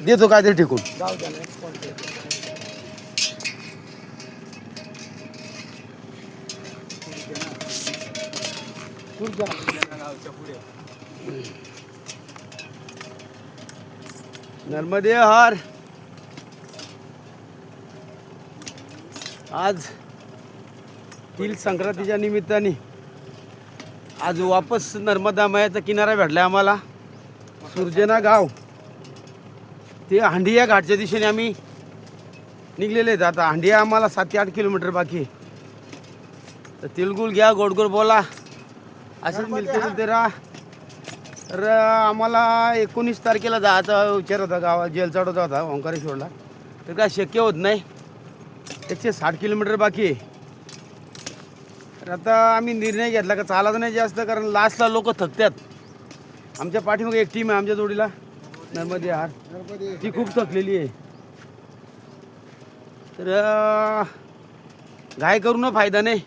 देतो काहीतरी टिकून. नर्मदे हर. आज तिल संक्रांतीच्या निमित्ताने आज वापस नर्मदा मायाचा किनारा भेटला आम्हाला. सुरजना गाव ते हांडिया घाटच्या दिशेने आम्ही निघलेले आहेत. आता हांडिया आम्हाला 7 ते 8 किलोमीटर बाकी आहे. तर तिळगुळ घ्या, गोडगोड बोला, असंच मिळते बोलते राहा. तर आम्हाला 19 तारखेला जायचा विचार होता, गावात जेल चढवता होता ओंकारेश्वरला. तर काय शक्य होत नाही, 160 किलोमीटर बाकी आहे. तर आता आम्ही निर्णय घेतला का चालायचं नाही जास्त, कारण लास्टला लोक थकतात. आमच्या पाठीमागे एक टीम आहे आमच्या जोडीला, नर्मदे हार, ती खूप थकलेली आहे. तर घाय करून फायदा नाही.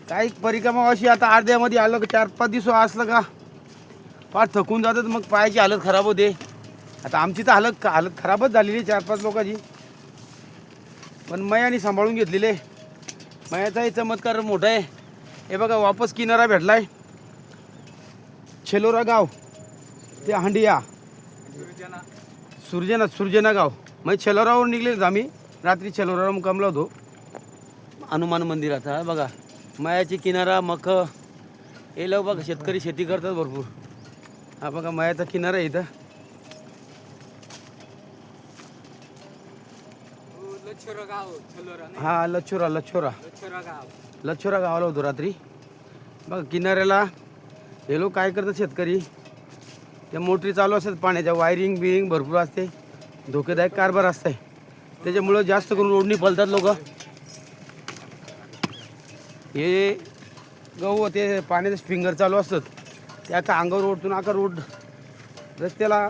काही परिक्रमा अशी आता अर्ध्यामध्ये आलं का 4-5 दिवस असलं का फार थकून जातात, मग पायाची हालत खराब होते. आता आमची तर हालत खराबच झालेली 4-5 लोकांची, पण मयाने सांभाळून घेतलेले. मयाचाही चमत्कार मोठा आहे. हे बघा वापस किनारा भेटला आहे, छेलोरा गाव ते हांडिया, सुरजना गाव. मग छेलोरावर निघले आम्ही. रात्री छेलोरावर मुक्कामला होतो हनुमान मंदिरात. हा बघा मयाची किनारा, मख हे लोक बघा शेतकरी शेती करतात भरपूर. हा बघा मयाचा किनारा आहे इथं. हा लच्छोरा गावाला होतो रात्री. बघा किनाऱ्याला हे लोक काय करतात शेतकरी, त्या मोटरी चालू असतात पाण्याच्या, वायरिंग बिरिंग भरपूर असते, धोकेदायक कारभार असते. त्याच्यामुळं जास्त करून रोडनी पळतात लोक. हे गहू ते पाण्याचे स्प्रिंगर चालू असतात, त्या अंगावर ओढतून आका रोड रस्त्याला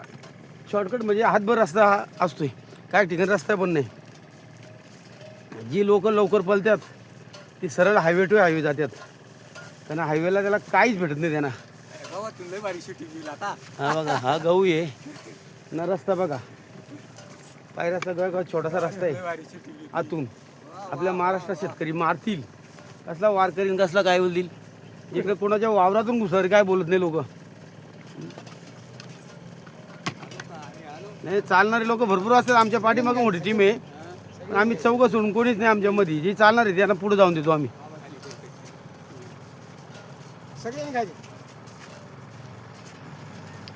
शॉर्टकट म्हणजे हातभर रस्ता असतोय, काय ठिकाणी रस्ता पण नाही. जी लोक लवकर पळतात ती सरळ हायवे टू हायवे जातात, त्यांना हायवेला त्याला काहीच भेटत नाही त्यांना. हा बघा हा गहू आहे ना, रस्ता बघा पायरा सगळं छोटासा रस्ता आहे आतून. आपल्या महाराष्ट्रात शेतकरी मारतील, कसला वार करीन, कसला काय बोलतील. इकडे कोणाच्या वावरातून घुसर काय बोलत नाही लोक. नाही चालणारे लोक भरपूर असतात. आमच्या पाठीमागे मोठी टीम आहे, पण आम्ही चौघं सोडून कोणीच नाही आमच्यामध्ये. जे चालणार आहे त्यांना पुढे जाऊन देतो आम्ही.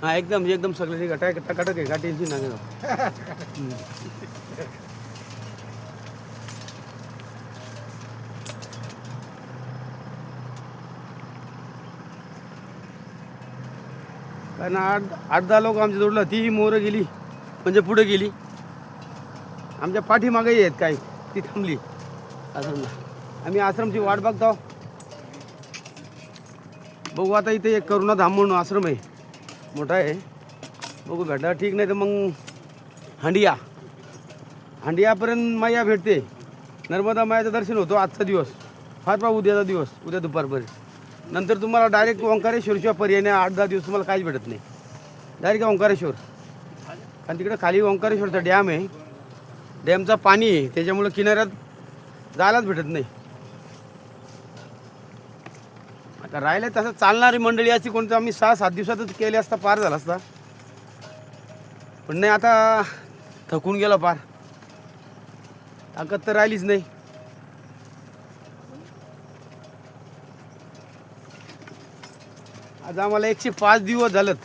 हा एकदम सगळे कटक आहे, का टेन्शन नाही. कारण 8-10 लोक आमच्या जोडलं, ती मोरं गेली म्हणजे पुढे गेली. आमच्या पाठीमागेही आहेत काही, ती थांबली आश्रमला. आम्ही आश्रमची वाट बघतो. बघू आता इथे एक करुणाधाम म्हणून आश्रम आहे, मोठा आहे, बघू भेटा ठीक, नाही तर मग हांडियापर्यंत माया भेटते. नर्मदा मायाचं दर्शन होतो आजचा दिवस, फार पाहू उद्याचा दिवस, उद्या दुपारपर्यंत. नंतर तुम्हाला डायरेक्ट ओंकारेश्वरच्या पर्यायाने 8-10 दिवस तुम्हाला काहीच भेटत नाही. डायरेक्ट ओंकारेश्वर, आणि तिकडे खाली ओंकारेश्वरचा डॅम आहे, डॅमचा पाणी आहे, त्याच्यामुळं किनाऱ्यात जायलाच भेटत नाही. आता राहिले तसं चालणारी मंडळी अशी कोणतं आम्ही 6-7 दिवसातच केले असता पार झाला असता, पण नाही आता थकून गेला पार, ताकद तर राहिलीच नाही. आज आम्हाला 105 दिवस झालेत.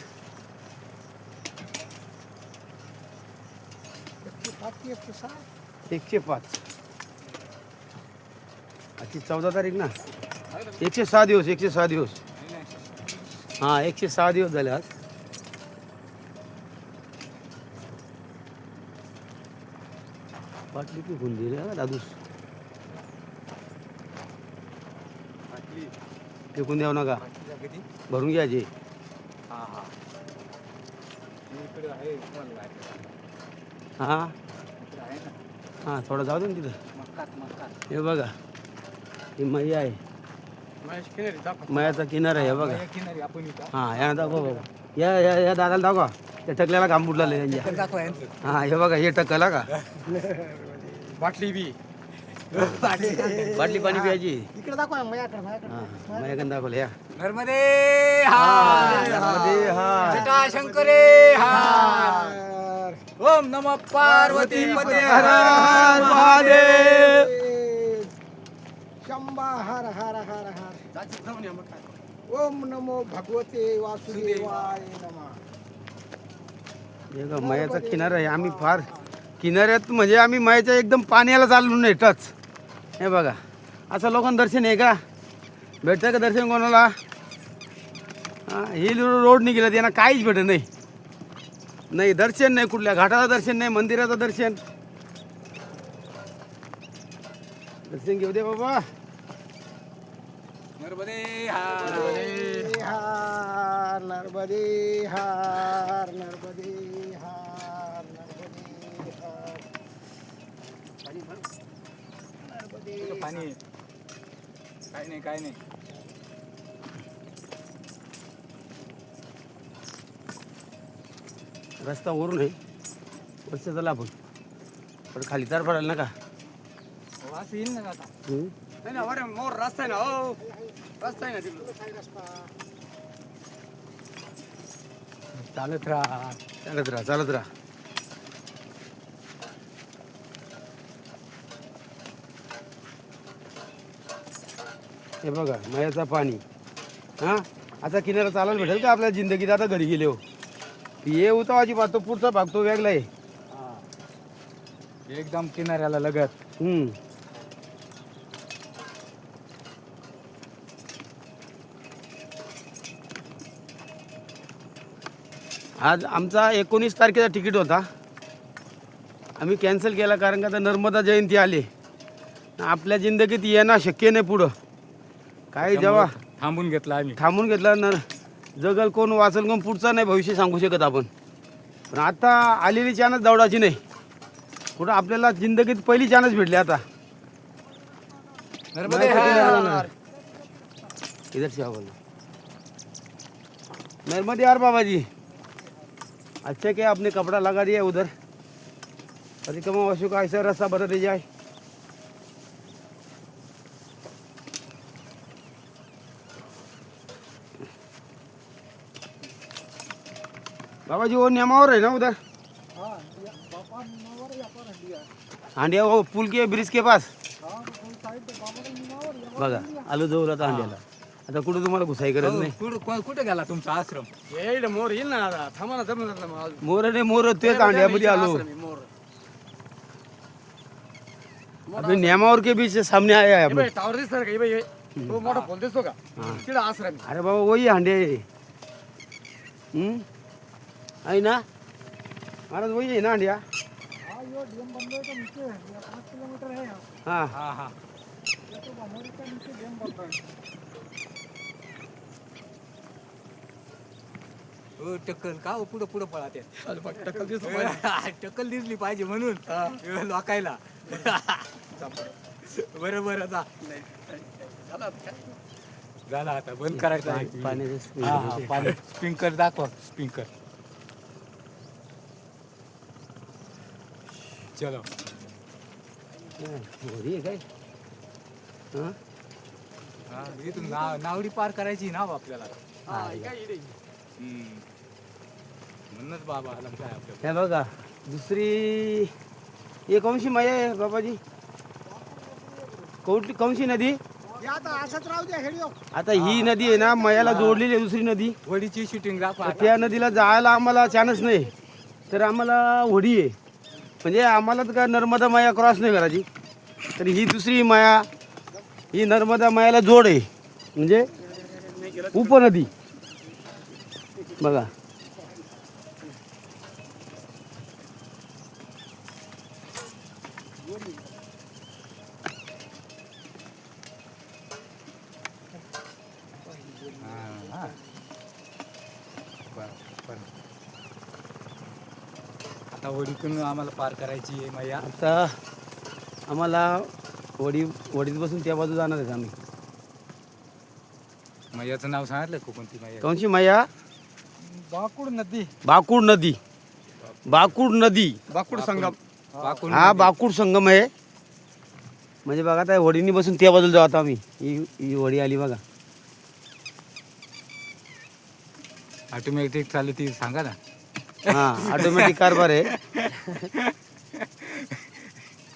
105 आजची 14 तारीख ना, 106 दिवस. हां 106 दिवस झाले आज. बाटली की होऊन दिली दादूस, फेकून द्यावं नका, भरून घ्यायचे. हां हां थोडं जाऊ दे ना तिथं. हे बघा ही मैया आहे, मयाचा किनारा आहे बघा. हां या दाखवा बाबा, या दादाला दाखवा. त्या टकल्याला घाम फुटला त्यांच्या. हा हे बघा हे टकला का बाटली बी बाटली पाणी प्यायची. इकडे दाखवा ना, माझ्याकडे माझ्याकडे दाखवलं या. नर्मदे हार नर्मदे हार. जटाशंकरे हार ओम नमः पार्वती पते हर हर महादेव. शंभा हर हर हर हर. ओम नमो भगवते वासुदेवाय नमः. हे बघा, मयाचा किनारा आहे. आम्ही फार किनाऱ्यात म्हणजे आम्ही मयाच्या एकदम पाण्याला चाललो नाही टच. हे बघा असं लोकांना दर्शन आहे का? भेटतं का दर्शन कोणाला? ही रोड निघाला त्यांना काहीच भेटत नाही. नाही दर्शन नाही, कुठल्या घाटाचं दर्शन नाही, मंदिराचं दर्शन. दर्शन घेऊ दे बाबा. नर्मदे हार हार नर्मदे हार नर्मदे हार नर्मदे हार. पाणी काय नाही काय नाही. रस्ता वरून आहे वर्ष झाला आपण पण खाली तर पडायला नका. वास येईल ना आता. नाही ना अरे मोर रस्ता आहे ना. हो रस्ता आहे ना तिकडं. चालत राहा चालत राहा चालत राहा. हे बघा मयाचा पाणी. हां आता किनारा चालायला भेटेल का आपल्या जिंदगीत? आता घरी गेले हो ये उतावाची पाहतो पुढचा भाग तो वेगळा आहे. एकदम किनाऱ्याला लगत. आज आमचा 19 तारखेचा तिकीट होता. आम्ही कॅन्सल केला कारण का आता नर्मदा जयंती आली. आपल्या जिंदगीत येणं शक्य नाही पुढं. काय जेव्हा थांबून घेतला आम्ही. थांबून घेतला ना जगल कोण वाचल कोण पुढचा नाही भविष्य सांगू शकत आपण. पण आता आलेली चानच दौडाची नाही. कुठं आपल्याला जिंदगीत पहिली चानच भेटली आता. नर्मदे हार इधर से आओ. नर्मदे यार बाबा जी अच्छा क्या आपने कपड़ा लगा दिया उधर. परिक्रमा वासियों का ऐसा रास्ता बता दे जाए. बाबा जी वो नेमावर है ना उधर हांडिया वो पुल के ब्रिज के पास. बघा आलो जवळ आता हांड्याला. आता कुठं तुम्हाला घुसाई गरज नाही. कुठे गेला तुमचा आश्रम? येईल मोर येईल ना आता. थांबा ना जमून जात ना. मोर रे मोर तेच हांड्यामध्ये आलो. मोर अभी नेमावर के बीच से सामने आया है आपण. टावर दिसतो का? हे तो मोठा पोल दिसतो का? तिकडे आश्रम आहे. अरे बाबा वही हांडे आहे ना महाराज वही आहे ना हांडिया. हाँ यो डैम बन रहा है नीचे 5 किलोमीटर है यहाँ. हाँ हा हा ये तो भमोरी का नीचे डैम बन रहा है. हो टक्कल का हो पुढं पुढं पळा ते. टक्कल दिसतो टक्कल दिसली पाहिजे म्हणून लोकायला. बरं बरं आता झाला आता बंद करायचं आहे. हा हा पाणी स्प्रिंकर दाखवा स्प्रिंकर. चलो होरी आहे काय. हां हा इथून नावडी पार करायची ना हो आपल्याला. म्हणूनच बाबा आला काय आपल्याला. हे बघा दुसरी ये कौनशी मैया आहे बाबाजी? कौनशी नदी? ये आता असंच राहू द्या हेडिओ. आता ही नदी आहे ना मयाला जोडलेली आहे दुसरी नदी. वडीची शूटिंग दाखवा तर त्या नदीला जायला आम्हाला चान्स नाही. तर आम्हाला होडी आहे म्हणजे आम्हाला तर काय नर्मदा माया क्रॉस नाही करायची. तर ही दुसरी माया ही नर्मदा मायाला जोड आहे म्हणजे उपनदी. बघा आता वडीतून आम्हाला पार करायची आहे मैया. आता आम्हाला वडीत बसून त्या बाजू जाणार आहेत आम्ही. मैयाचं नाव सांगितलं का कोणती मैया? कौनशी माया? बाकुड नदी बाकूड नदी. बाकूड नदी बाकुड संगम. वाकून हा बाकूड संगम आहे. म्हणजे बघा त्या होडीनी बसून त्या बाजूला जाऊ आता आम्ही. ही होडी आली बघा. ऑटोमॅटिक चालू ती सांगा ना. हा ऑटोमॅटिक कारभार आहे.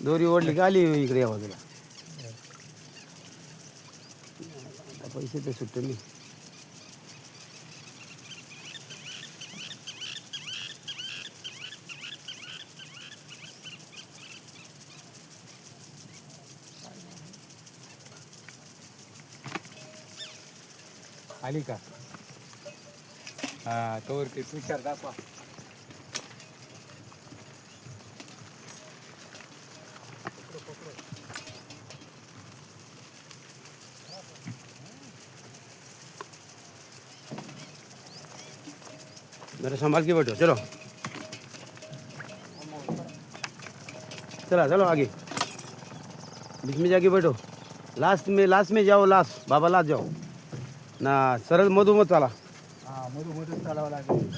दोरी ओढली का आली इकडे या बाजूला. आता पैसे तर सुट्टे नाही. आली का? हा तोवर ते तुषार दाखवा. जरा संभाल के बैठो. चलो चला चलो आगे. बीच में जाके बैठो. लास्ट में जाओ. लास्ट बाबा लास्ट जाओ ना. सरळ मधोमध चाला. हा मधून चालावं लागेल.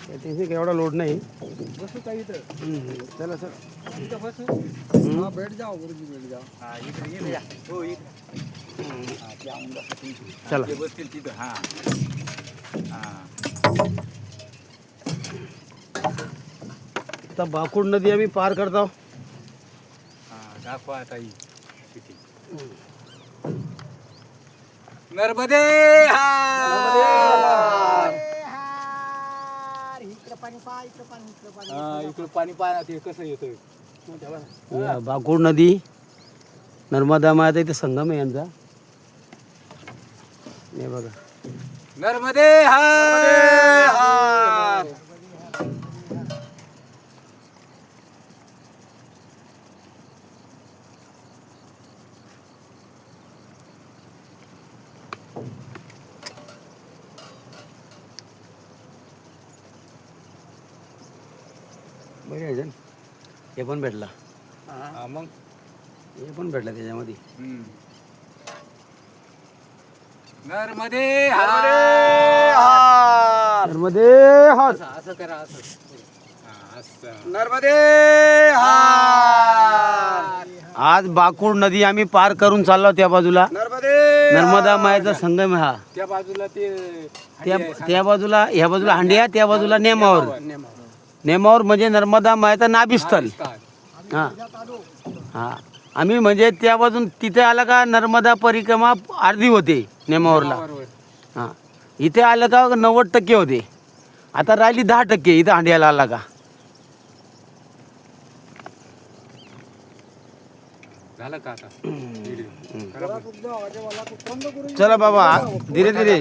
त्याचे काही एवढा लोड नाही. बसू का इथं? चला चला. इथं बसू. हा बैठ जाओ गुरुजी बैठ जाओ. हा इकडे ये या. हो इकडे. हा ते आमदार चला. ते बसतील तिथं. हा हा आता बाकूड नदी आम्ही पार करतो. हा दाखवा आता ही किती. नर्मदे हार. इकडं पाणी पहा, इकडं पाणी, इकडं पाणी. हा इकडे पाणी पाहणार ते कसं येतंय. या बाकूड नदी नर्मदा माता इथे संगम आहे यांचा. हे बघा. नर्मदे हार. बघा हे पण भेटला. हा मग हे पण भेटला त्याच्यामध्ये. नर्मदे हार. नर्मदे हार. असं करा असं. हा, असं. नर्मदे हार. आज बाकूड नदी आम्ही पार करून चाललो त्या बाजूला. नर्मदे नर्मदा मायेचा संगम आहे हा. त्या बाजूला ते त्या बाजूला ह्या बाजूला हांडिया, त्या बाजूला नेमावर. नेमावर म्हणजे नर्मदा मायेचा नाभिस्थल. हा हा. आम्ही म्हणजे त्या बाजून तिथे आलं का नर्मदा परिक्रमा अर्धी होते नेमावरला. हा इथे आलं का 90% होते. आता राहिली 10% इथं हांडियाला आला का. झालं का आता. चला बाबा धीरे धीरे.